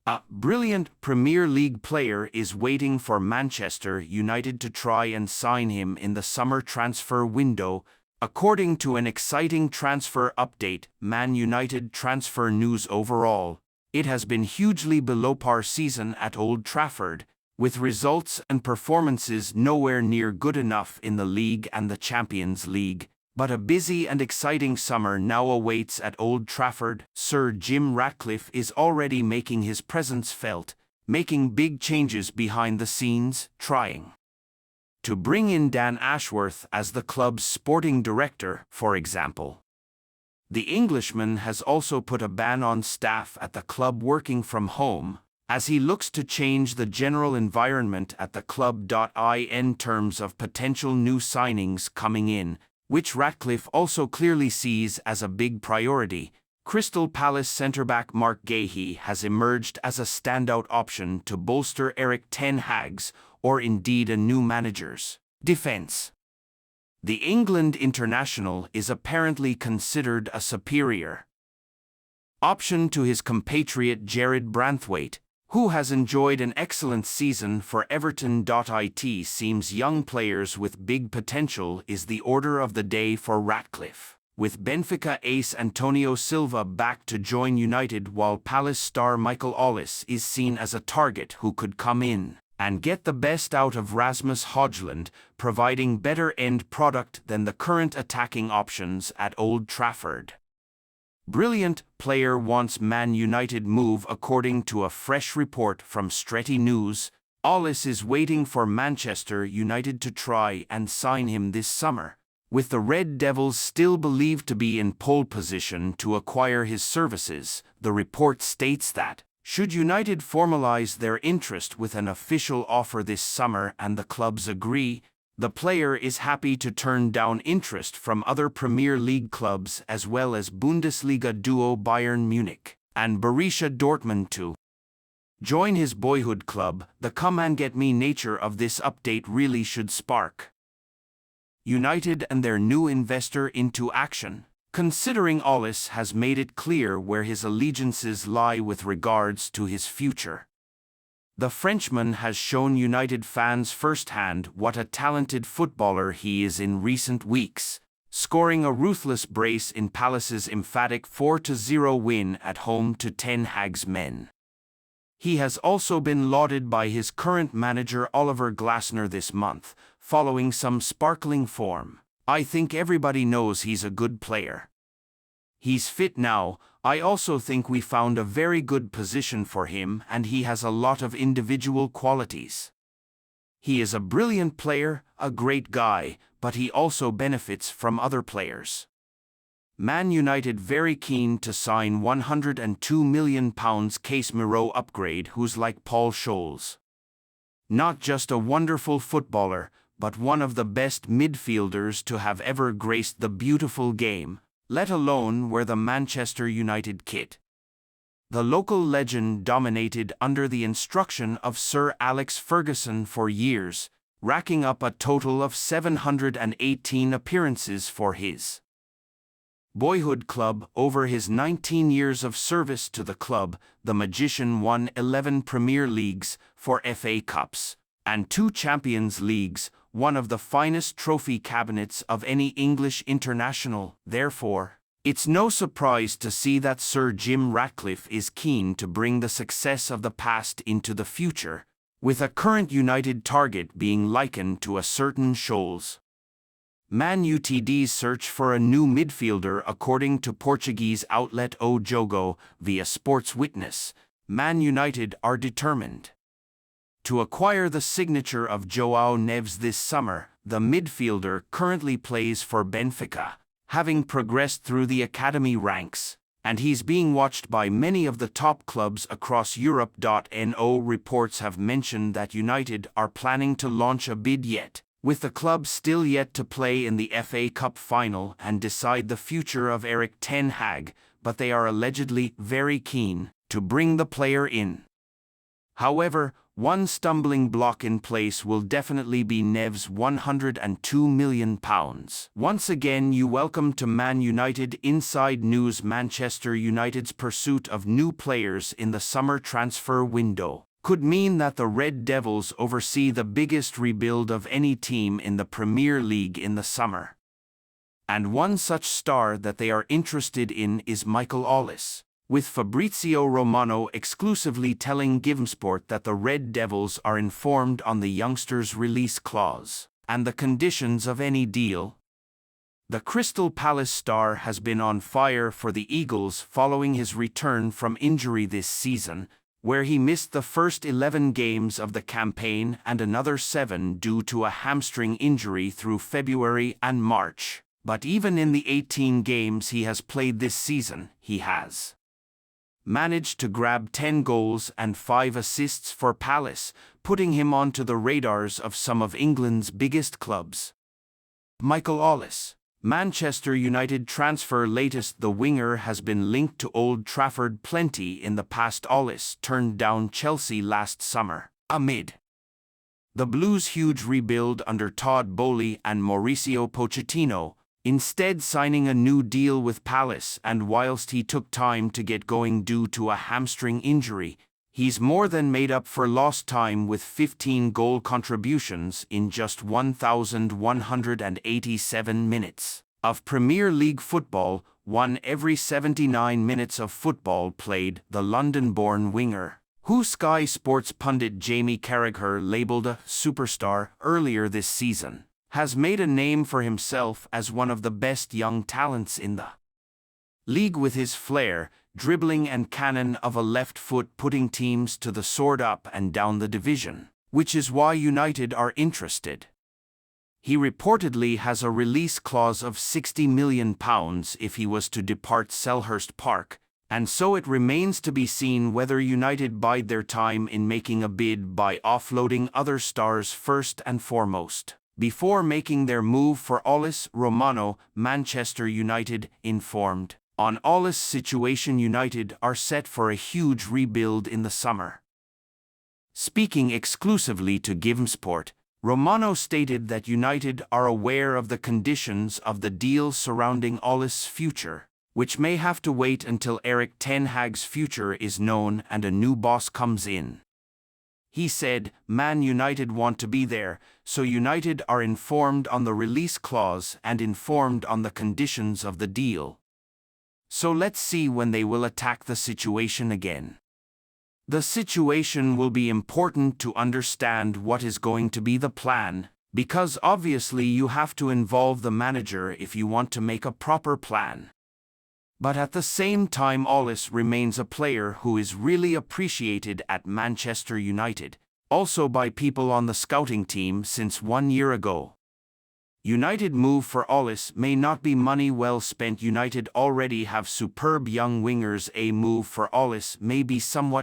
A brilliant Premier League player is waiting for Manchester United to try and sign him in the summer transfer window. According to an exciting transfer update, Man United transfer news overall, it has been hugely below par season at Old Trafford, with results and performances nowhere near good enough in the league and the Champions League. But a busy and exciting summer now awaits at Old Trafford. Sir Jim Ratcliffe is already making his presence felt, making big changes behind the scenes, trying to bring in Dan Ashworth as the club's sporting director, for example. The Englishman has also put a ban on staff at the club working from home, as he looks to change the general environment at the club. In terms of potential new signings coming in, which Ratcliffe also clearly sees as a big priority, Crystal Palace centre-back Mark Gahey has emerged as a standout option to bolster Erik ten Hag's, or indeed a new manager's, defence. The England international is apparently considered a superior option to his compatriot Jared Branthwaite, who has enjoyed an excellent season for Everton. It seems young players with big potential is the order of the day for Ratcliffe, with Benfica ace Antonio Silva back to join United, while Palace star Michael Ollis is seen as a target who could come in and get the best out of Rasmus Højlund, providing better end product than the current attacking options at Old Trafford. Brilliant player wants Man United move. According to a fresh report from Stretty News, Ollis is waiting for Manchester United to try and sign him this summer, with the Red Devils still believed to be in pole position to acquire his services. The report states that, should United formalize their interest with an official offer this summer and the clubs agree, the player is happy to turn down interest from other Premier League clubs as well as Bundesliga duo Bayern Munich and Borussia Dortmund to join his boyhood club. The come-and-get-me nature of this update really should spark United and their new investor into action, considering Ollis has made it clear where his allegiances lie with regards to his future. The Frenchman has shown United fans firsthand what a talented footballer he is in recent weeks, scoring a ruthless brace in Palace's emphatic 4-0 win at home to Ten Hag's men. He has also been lauded by his current manager Oliver Glasner this month, following some sparkling form. I think everybody knows he's a good player. He's fit now. I also think we found a very good position for him, and he has a lot of individual qualities. He is a brilliant player, a great guy, but he also benefits from other players. Man United very keen to sign £102 million Casemiro upgrade, who's like Paul Scholes. Not just a wonderful footballer, but one of the best midfielders to have ever graced the beautiful game, let alone wear the Manchester United kit. The local legend dominated under the instruction of Sir Alex Ferguson for years, racking up a total of 718 appearances for his boyhood club. Over his 19 years of service to the club, the magician won 11 Premier Leagues, 4 FA Cups, and 2 Champions Leagues, one of the finest trophy cabinets of any English international. Therefore, it's no surprise to see that Sir Jim Ratcliffe is keen to bring the success of the past into the future, with a current United target being likened to a certain Scholes. Man Utd's search for a new midfielder. According to Portuguese outlet O Jogo, via Sports Witness, Man United are determined to acquire the signature of João Neves this summer. The midfielder currently plays for Benfica, having progressed through the academy ranks, and he's being watched by many of the top clubs across Europe. No reports have mentioned that United are planning to launch a bid yet, with the club still yet to play in the FA Cup final and decide the future of Erik ten Hag, but they are allegedly very keen to bring the player in. However, One stumbling block in place will definitely be Nev's £102 million. Once again, you welcome to Man United Inside News. Manchester United's pursuit of new players in the summer transfer window could mean that the Red Devils oversee the biggest rebuild of any team in the Premier League in the summer. And one such star that they are interested in is Michael Ollis, with Fabrizio Romano exclusively telling GiveMeSport that the Red Devils are informed on the youngster's release clause and the conditions of any deal. The Crystal Palace star has been on fire for the Eagles following his return from injury this season, where he missed the first 11 games of the campaign and another 7 due to a hamstring injury through February and March. But even in the 18 games he has played this season, he has managed to grab 10 goals and 5 assists for Palace, putting him onto the radars of some of England's biggest clubs. Michael Ollis, Manchester United transfer latest. The winger has been linked to Old Trafford plenty in the past. Ollis turned down Chelsea last summer, amid the Blues' huge rebuild under Todd Boehly and Mauricio Pochettino, instead signing a new deal with Palace. And whilst he took time to get going due to a hamstring injury, he's more than made up for lost time with 15 goal contributions in just 1,187 minutes of Premier League football, one every 79 minutes of football played. The London-born winger, who Sky Sports pundit Jamie Carragher labelled a superstar earlier this season, has made a name for himself as one of the best young talents in the league, with his flair, dribbling and cannon of a left foot putting teams to the sword up and down the division, which is why United are interested. He reportedly has a release clause of £60 million if he was to depart Selhurst Park, and so it remains to be seen whether United bide their time in making a bid by offloading other stars first and foremost, before making their move for Ollis. Romano, Manchester United, informed on Ollis' situation. United are set for a huge rebuild in the summer. Speaking exclusively to GiveMeSport, Romano stated that United are aware of the conditions of the deal surrounding Ollis' future, which may have to wait until Erik ten Hag's future is known and a new boss comes in. He said, Man United want to be there, so United are informed on the release clause and informed on the conditions of the deal. So let's see when they will attack the situation again. The situation will be important to understand what is going to be the plan, because obviously you have to involve the manager if you want to make a proper plan. But at the same time, Ollis remains a player who is really appreciated at Manchester United, also by people on the scouting team since 1 year ago. United move for Ollis may not be money well spent. United already have superb young wingers. A move for Ollis may be somewhat